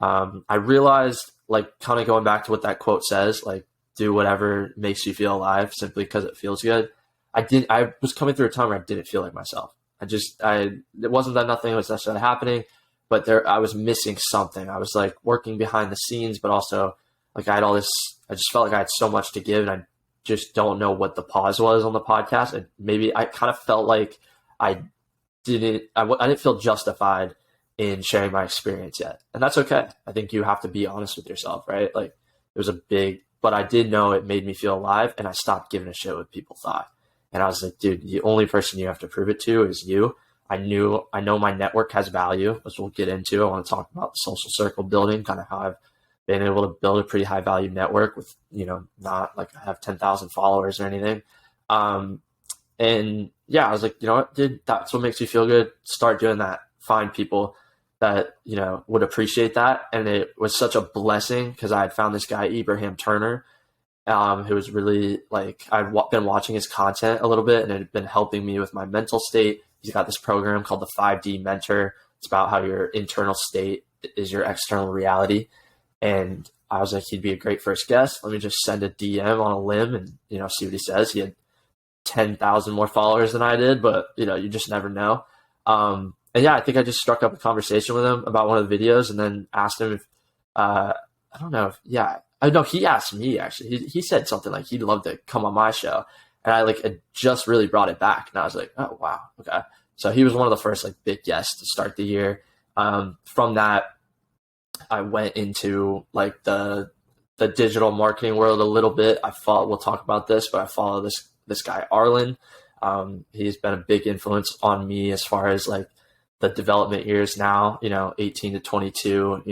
I realized, like, kind of going back to what that quote says, like, do whatever makes you feel alive simply because it feels good. I was coming through a time where I didn't feel like myself. It wasn't that nothing was necessarily happening, but I was missing something. I was like working behind the scenes, but also like I just felt like I had so much to give, and I just don't know what the pause was on the podcast. And maybe I kind of felt like I didn't feel justified in sharing my experience yet. And that's okay. I think you have to be honest with yourself, right? Like, it was but I did know it made me feel alive, and I stopped giving a shit what people thought. And I was like, dude, the only person you have to prove it to is you. I know my network has value, which we'll get into. I want to talk about the social circle building, kind of how I've been able to build a pretty high value network with, not like I have 10,000 followers or anything. And yeah, I was like, you know what, dude, that's what makes you feel good. Start doing that. Find people that, would appreciate that. And it was such a blessing because I had found this guy, Ibrahim Turner, who was really like, I've been watching his content a little bit, and it had been helping me with my mental state. He's got this program called the 5D Mentor. It's about how your internal state is your external reality. And I was like, he'd be a great first guest. Let me just send a DM on a limb and, see what he says. He had 10,000 more followers than I did, but you just never know. And yeah, I think I just struck up a conversation with him about one of the videos, and then asked him if, I don't know if, yeah, I know he asked me actually. He said something like he'd love to come on my show, and I had just really brought it back, and I was like, oh wow, okay. So he was one of the first big guests to start the year. From that, I went into the digital marketing world a little bit. We'll talk about this, but I follow this guy Arlen. He's been a big influence on me as far as the development years now, 18 to 22,